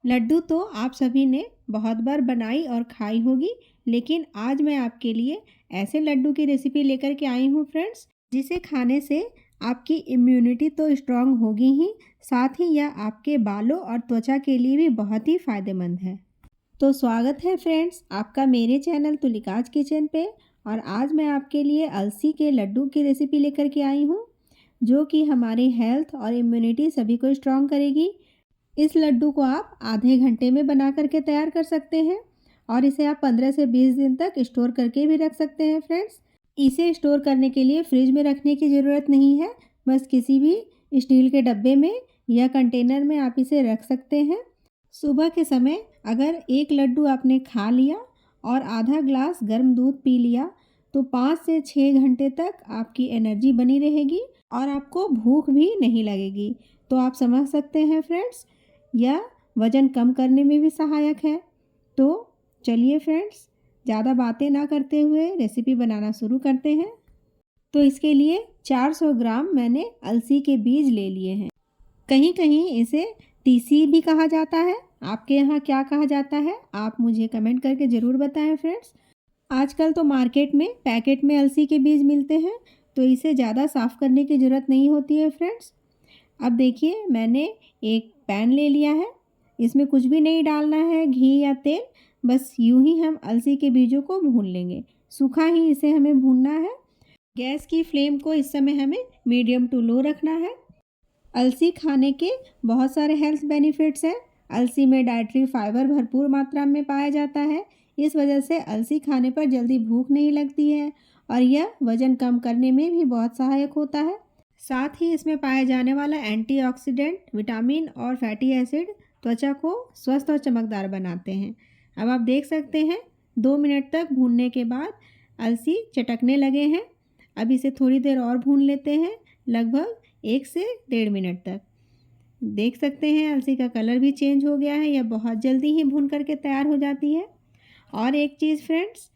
लड्डू तो आप सभी ने बहुत बार बनाई और खाई होगी, लेकिन आज मैं आपके लिए ऐसे लड्डू की रेसिपी लेकर के आई हूँ फ्रेंड्स, जिसे खाने से आपकी इम्यूनिटी तो स्ट्रांग होगी ही, साथ ही यह आपके बालों और त्वचा के लिए भी बहुत ही फ़ायदेमंद है। तो स्वागत है फ्रेंड्स आपका मेरे चैनल तुलिकाज किचन पे। और आज मैं आपके लिए अलसी के लड्डू की रेसिपी लेकर के आई हूँ, जो कि हमारी हेल्थ और इम्यूनिटी सभी को स्ट्रांग करेगी। इस लड्डू को आप आधे घंटे में बना करके तैयार कर सकते हैं और इसे आप 15 से 20 दिन तक स्टोर करके भी रख सकते हैं फ्रेंड्स। इसे स्टोर करने के लिए फ्रिज में रखने की ज़रूरत नहीं है, बस किसी भी स्टील के डब्बे में या कंटेनर में आप इसे रख सकते हैं। सुबह के समय अगर एक लड्डू आपने खा लिया और आधा ग्लास गर्म दूध पी लिया, तो 5 से 6 घंटे तक आपकी एनर्जी बनी रहेगी और आपको भूख भी नहीं लगेगी। तो आप समझ सकते हैं फ्रेंड्स, यह वज़न कम करने में भी सहायक है। तो चलिए फ्रेंड्स, ज़्यादा बातें ना करते हुए रेसिपी बनाना शुरू करते हैं। तो इसके लिए 400 ग्राम मैंने अलसी के बीज ले लिए हैं। कहीं कहीं इसे तीसी भी कहा जाता है। आपके यहाँ क्या कहा जाता है, आप मुझे कमेंट करके ज़रूर बताएं फ्रेंड्स। आजकल तो मार्केट में पैकेट में अलसी के बीज मिलते हैं, तो इसे ज़्यादा साफ़ करने की ज़रूरत नहीं होती है फ्रेंड्स। अब देखिए, मैंने एक पैन ले लिया है। इसमें कुछ भी नहीं डालना है, घी या तेल, बस यूं ही हम अलसी के बीजों को भून लेंगे। सूखा ही इसे हमें भूनना है। गैस की फ्लेम को इस समय हमें मीडियम टू लो रखना है। अलसी खाने के बहुत सारे हेल्थ बेनिफिट्स हैं। अलसी में डाइटरी फाइबर भरपूर मात्रा में पाया जाता है। इस वजह से अलसी खाने पर जल्दी भूख नहीं लगती है और यह वज़न कम करने में भी बहुत सहायक होता है। साथ ही इसमें पाया जाने वाला एंटीऑक्सीडेंट, विटामिन और फैटी एसिड त्वचा को स्वस्थ और चमकदार बनाते हैं। अब आप देख सकते हैं, 2 मिनट तक भूनने के बाद अलसी चटकने लगे हैं। अब इसे थोड़ी देर और भून लेते हैं, लगभग 1 से 1.5 मिनट तक। देख सकते हैं अलसी का कलर भी चेंज हो गया है, यह बहुत जल्दी ही भून करके तैयार हो जाती है। और एक चीज़ फ्रेंड्स,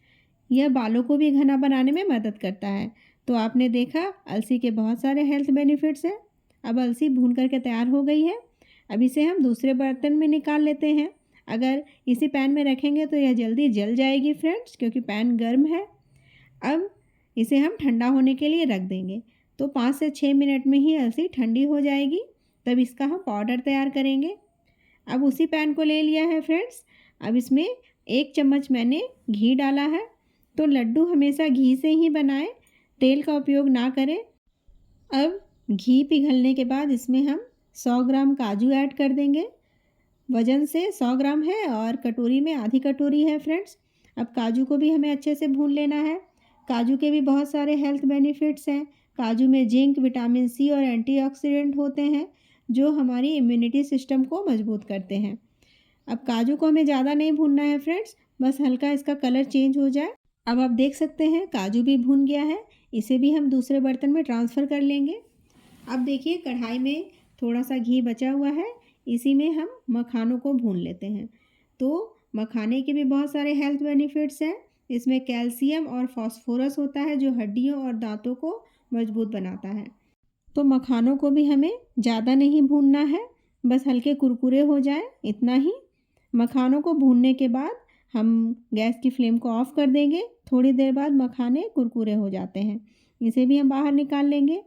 यह बालों को भी घना बनाने में मदद करता है। तो आपने देखा, अलसी के बहुत सारे हेल्थ बेनिफिट्स हैं। अब अलसी भून करके तैयार हो गई है। अब इसे हम दूसरे बर्तन में निकाल लेते हैं। अगर इसी पैन में रखेंगे तो यह जल्दी जल जाएगी फ्रेंड्स, क्योंकि पैन गर्म है। अब इसे हम ठंडा होने के लिए रख देंगे। तो 5 से 6 मिनट में ही अलसी ठंडी हो जाएगी। तब इसका हम पाउडर तैयार करेंगे। अब उसी पैन को ले लिया है फ्रेंड्स। अब इसमें 1 चम्मच मैंने घी डाला है। तो लड्डू हमेशा घी से ही बनाएं, तेल का उपयोग ना करें। अब घी पिघलने के बाद इसमें हम 100 ग्राम काजू ऐड कर देंगे। वज़न से 100 ग्राम है और कटोरी में आधी कटोरी है फ्रेंड्स। अब काजू को भी हमें अच्छे से भून लेना है। काजू के भी बहुत सारे हेल्थ बेनिफिट्स हैं। काजू में जिंक, विटामिन सी और एंटीऑक्सीडेंट होते हैं, जो हमारी इम्यूनिटी सिस्टम को मजबूत करते हैं। अब काजू को हमें ज़्यादा नहीं भूनना है फ्रेंड्स, बस हल्का इसका कलर चेंज हो जाए। अब आप देख सकते हैं काजू भी भून गया है। इसे भी हम दूसरे बर्तन में ट्रांसफ़र कर लेंगे। अब देखिए, कढ़ाई में थोड़ा सा घी बचा हुआ है, इसी में हम मखानों को भून लेते हैं। तो मखाने के भी बहुत सारे हेल्थ बेनिफिट्स हैं। इसमें कैल्शियम और फास्फोरस होता है, जो हड्डियों और दांतों को मजबूत बनाता है। तो मखानों को भी हमें ज़्यादा नहीं भूनना है, बस हल्के कुरकुरे हो जाए, इतना ही। मखानों को भूनने के बाद हम गैस की फ्लेम को ऑफ़ कर देंगे। थोड़ी देर बाद मखाने कुरकुरे हो जाते हैं, इसे भी हम बाहर निकाल लेंगे।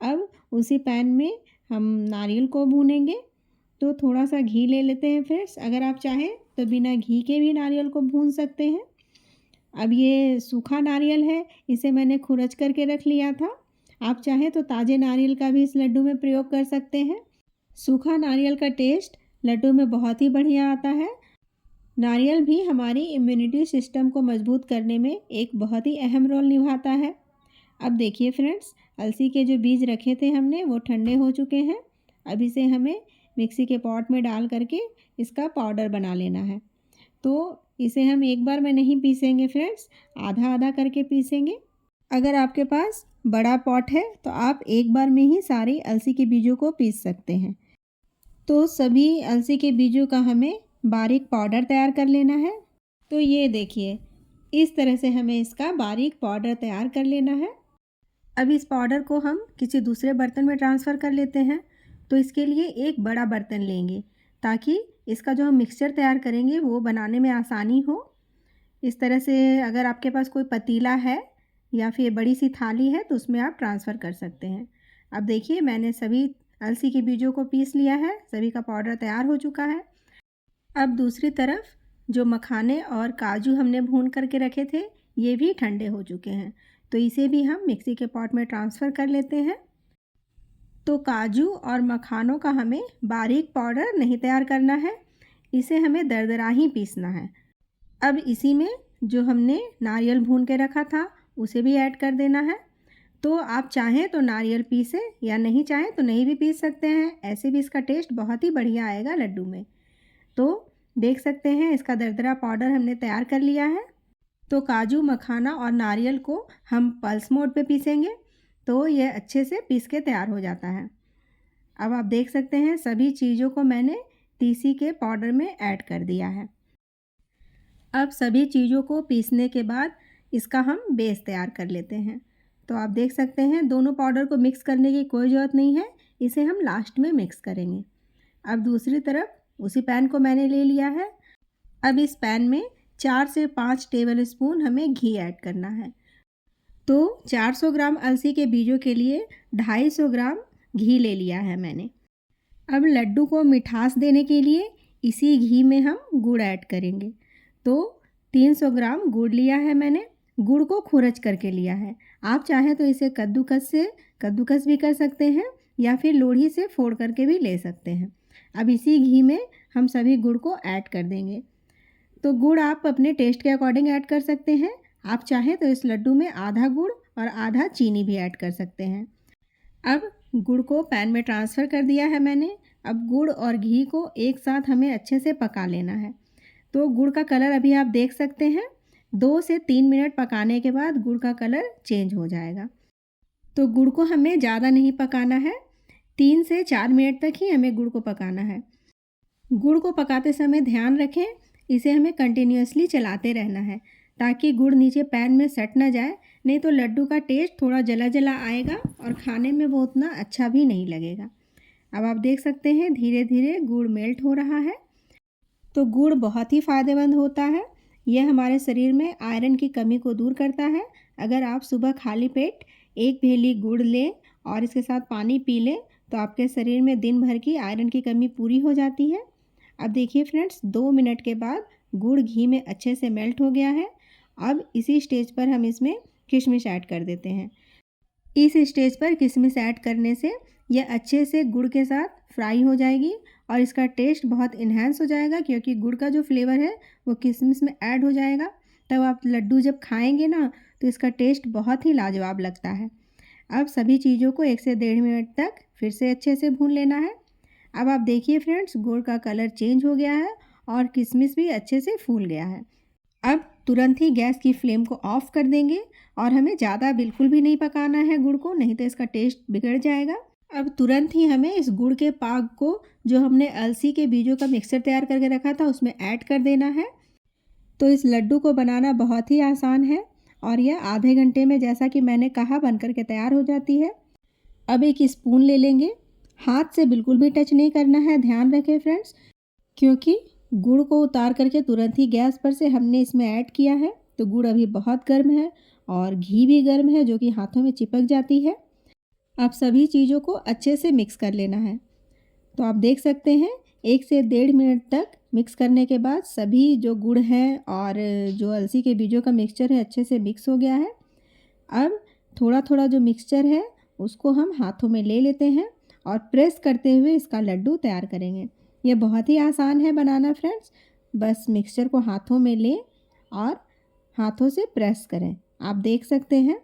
अब उसी पैन में हम नारियल को भूनेंगे। तो थोड़ा सा घी ले लेते हैं फ्रेंड्स। अगर आप चाहें तो बिना घी के भी नारियल को भून सकते हैं। अब ये सूखा नारियल है, इसे मैंने खुरच करके रख लिया था। आप चाहें तो ताज़े नारियल का भी इस लड्डू में प्रयोग कर सकते हैं। सूखा नारियल का टेस्ट लड्डू में बहुत ही बढ़िया आता है। नारियल भी हमारी इम्यूनिटी सिस्टम को मजबूत करने में एक बहुत ही अहम रोल निभाता है। अब देखिए फ्रेंड्स, अलसी के जो बीज रखे थे हमने, वो ठंडे हो चुके हैं। अब इसे हमें मिक्सी के पॉट में डाल करके इसका पाउडर बना लेना है। तो इसे हम एक बार में नहीं पीसेंगे फ्रेंड्स, आधा आधा करके पीसेंगे। अगर आपके पास बड़ा पॉट है तो आप एक बार में ही सारी अलसी के बीजों को पीस सकते हैं। तो सभी अलसी के बीजों का हमें बारीक पाउडर तैयार कर लेना है। तो ये देखिए, इस तरह से हमें इसका बारीक पाउडर तैयार कर लेना है। अब इस पाउडर को हम किसी दूसरे बर्तन में ट्रांसफ़र कर लेते हैं। तो इसके लिए एक बड़ा बर्तन लेंगे, ताकि इसका जो हम मिक्सचर तैयार करेंगे वो बनाने में आसानी हो। इस तरह से अगर आपके पास कोई पतीला है या फिर बड़ी सी थाली है तो उसमें आप ट्रांसफ़र कर सकते हैं। अब देखिए मैंने सभी अलसी के बीजों को पीस लिया है, सभी का पाउडर तैयार हो चुका है। अब दूसरी तरफ जो मखाने और काजू हमने भून करके रखे थे ये भी ठंडे हो चुके हैं, तो इसे भी हम मिक्सी के पॉट में ट्रांसफ़र कर लेते हैं। तो काजू और मखानों का हमें बारीक पाउडर नहीं तैयार करना है, इसे हमें दरदरा ही पीसना है। अब इसी में जो हमने नारियल भून के रखा था उसे भी ऐड कर देना है। तो आप चाहें तो नारियल पीसें या नहीं चाहें तो नहीं भी पीस सकते हैं, ऐसे भी इसका टेस्ट बहुत ही बढ़िया आएगा लड्डू में। तो देख सकते हैं इसका दरदरा पाउडर हमने तैयार कर लिया है। तो काजू, मखाना और नारियल को हम पल्स मोड पे पीसेंगे तो ये अच्छे से पीस के तैयार हो जाता है। अब आप देख सकते हैं सभी चीज़ों को मैंने तीसी के पाउडर में ऐड कर दिया है। अब सभी चीज़ों को पीसने के बाद इसका हम बेस तैयार कर लेते हैं। तो आप देख सकते हैं दोनों पाउडर को मिक्स करने की कोई ज़रूरत नहीं है, इसे हम लास्ट में मिक्स करेंगे। अब दूसरी तरफ उसी पैन को मैंने ले लिया है। अब इस पैन में 4 से 5 टेबल स्पून हमें घी ऐड करना है। तो 400 ग्राम अलसी के बीजों के लिए 250 ग्राम घी ले लिया है मैंने। अब लड्डू को मिठास देने के लिए इसी घी में हम गुड़ ऐड करेंगे। तो 300 ग्राम गुड़ लिया है मैंने, गुड़ को खुरच करके लिया है। आप चाहें तो इसे कद्दूकस भी कर सकते हैं या फिर लोढ़ी से फोड़ करके भी ले सकते हैं। अब इसी घी में हम सभी गुड़ को ऐड कर देंगे। तो गुड़ आप अपने टेस्ट के अकॉर्डिंग ऐड कर सकते हैं। आप चाहें तो इस लड्डू में आधा गुड़ और आधा चीनी भी ऐड कर सकते हैं। अब गुड़ को पैन में ट्रांसफ़र कर दिया है मैंने। अब गुड़ और घी को एक साथ हमें अच्छे से पका लेना है। तो गुड़ का कलर अभी आप देख सकते हैं 2 से 3 मिनट पकाने के बाद गुड़ का कलर चेंज हो जाएगा। तो गुड़ को हमें ज़्यादा नहीं पकाना है, 3 से 4 मिनट तक ही हमें गुड़ को पकाना है। गुड़ को पकाते समय ध्यान रखें इसे हमें कंटिन्यूअसली चलाते रहना है ताकि गुड़ नीचे पैन में सट ना जाए, नहीं तो लड्डू का टेस्ट थोड़ा जला जला आएगा और खाने में वो उतना अच्छा भी नहीं लगेगा। अब आप देख सकते हैं धीरे धीरे गुड़ मेल्ट हो रहा है। तो गुड़ बहुत ही फ़ायदेमंद होता है, यह हमारे शरीर में आयरन की कमी को दूर करता है। अगर आप सुबह खाली पेट 1 भेली गुड़ लें और इसके साथ पानी पी लें तो आपके शरीर में दिन भर की आयरन की कमी पूरी हो जाती है। अब देखिए फ्रेंड्स 2 मिनट के बाद गुड़ घी में अच्छे से मेल्ट हो गया है। अब इसी स्टेज पर हम इसमें किशमिश ऐड कर देते हैं। इस स्टेज पर किशमिश ऐड करने से यह अच्छे से गुड़ के साथ फ्राई हो जाएगी और इसका टेस्ट बहुत इन्हेंस हो जाएगा क्योंकि गुड़ का जो फ्लेवर है वो किशमिश में ऐड हो जाएगा। तब आप लड्डू जब खाएंगे ना तो इसका टेस्ट बहुत ही लाजवाब लगता है। अब सभी चीज़ों को 1 से 1.5 मिनट तक फिर से अच्छे से भून लेना है। अब आप देखिए फ्रेंड्स गुड़ का कलर चेंज हो गया है और किशमिश भी अच्छे से फूल गया है। अब तुरंत ही गैस की फ्लेम को ऑफ़ कर देंगे और हमें ज़्यादा बिल्कुल भी नहीं पकाना है गुड़ को, नहीं तो इसका टेस्ट बिगड़ जाएगा। अब तुरंत ही हमें इस गुड़ के पाक को जो हमने अलसी के बीजों का मिक्सचर तैयार करके रखा था उसमें ऐड कर देना है। तो इस लड्डू को बनाना बहुत ही आसान है और यह आधे घंटे में जैसा कि मैंने कहा बन कर के तैयार हो जाती है। अब एक स्पून ले लेंगे, हाथ से बिल्कुल भी टच नहीं करना है, ध्यान रखें फ्रेंड्स, क्योंकि गुड़ को उतार करके तुरंत ही गैस पर से हमने इसमें ऐड किया है। तो गुड़ अभी बहुत गर्म है और घी भी गर्म है जो कि हाथों में चिपक जाती है। अब सभी चीज़ों को अच्छे से मिक्स कर लेना है। तो आप देख सकते हैं 1 से 1.5 मिनट तक मिक्स करने के बाद सभी जो गुड़ है और जो अलसी के बीजों का मिक्सचर है अच्छे से मिक्स हो गया है। अब थोड़ा थोड़ा जो मिक्सचर है उसको हम हाथों में ले लेते हैं और प्रेस करते हुए इसका लड्डू तैयार करेंगे। यह बहुत ही आसान है बनाना फ्रेंड्स, बस मिक्सचर को हाथों में लें और हाथों से प्रेस करें। आप देख सकते हैं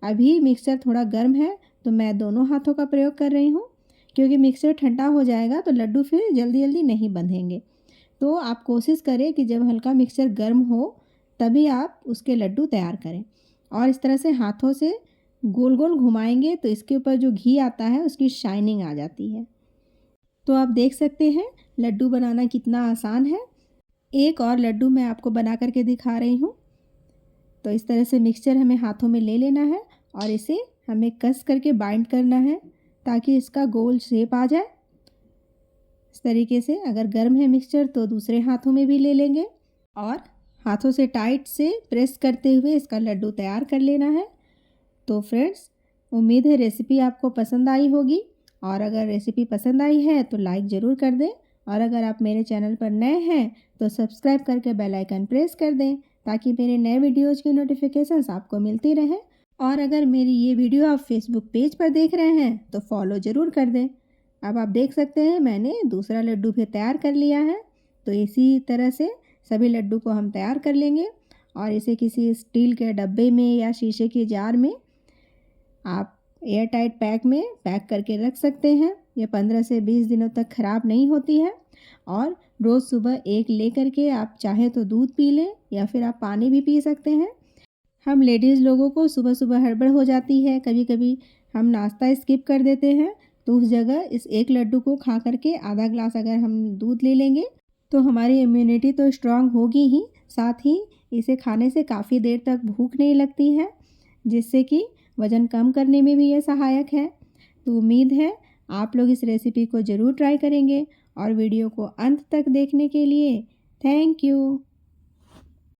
अभी मिक्सचर थोड़ा गर्म है तो मैं दोनों हाथों का प्रयोग कर रही हूँ, क्योंकि मिक्सचर ठंडा हो जाएगा तो लड्डू फिर जल्दी जल्दी नहीं बंधेंगे। तो आप कोशिश करें कि जब हल्का मिक्सचर गर्म हो तभी आप उसके लड्डू तैयार करें और इस तरह से हाथों से गोल गोल घुमाएंगे तो इसके ऊपर जो घी आता है उसकी शाइनिंग आ जाती है। तो आप देख सकते हैं लड्डू बनाना कितना आसान है। एक और लड्डू मैं आपको बना करके दिखा रही हूँ। तो इस तरह से मिक्सचर हमें हाथों में ले लेना है और इसे हमें कस करके बाइंड करना है ताकि इसका गोल शेप आ जाए। इस तरीके से अगर गर्म है मिक्सचर तो दूसरे हाथों में भी ले लेंगे और हाथों से टाइट से प्रेस करते हुए इसका लड्डू तैयार कर लेना है। तो फ्रेंड्स, उम्मीद है रेसिपी आपको पसंद आई होगी और अगर रेसिपी पसंद आई है तो लाइक ज़रूर कर दें और अगर आप मेरे चैनल पर नए हैं तो सब्सक्राइब करके बेल आइकन प्रेस कर दें ताकि मेरे नए वीडियोज़ की नोटिफिकेशंस आपको मिलती रहे। और अगर मेरी ये वीडियो आप फेसबुक पेज पर देख रहे हैं तो फॉलो ज़रूर कर दें। अब आप देख सकते हैं मैंने दूसरा लड्डू भी तैयार कर लिया है। तो इसी तरह से सभी लड्डू को हम तैयार कर लेंगे और इसे किसी स्टील के डब्बे में या शीशे के जार में आप एयर टाइट पैक में पैक करके रख सकते हैं। ये 15 से 20 दिनों तक ख़राब नहीं होती है और रोज़ सुबह एक ले करके आप चाहे तो दूध पी लें या फिर आप पानी भी पी सकते हैं। हम लेडीज़ लोगों को सुबह सुबह हड़बड़ हो जाती है, कभी कभी हम नाश्ता स्किप कर देते हैं, तो उस जगह इस एक लड्डू को खा करके आधा ग्लास अगर हम दूध ले लेंगे तो हमारी इम्यूनिटी तो स्ट्रांग होगी ही, साथ ही इसे खाने से काफ़ी देर तक भूख नहीं लगती है, जिससे कि वज़न कम करने में भी ये सहायक है। तो उम्मीद है आप लोग इस रेसिपी को ज़रूर ट्राई करेंगे और वीडियो को अंत तक देखने के लिए थैंक यू।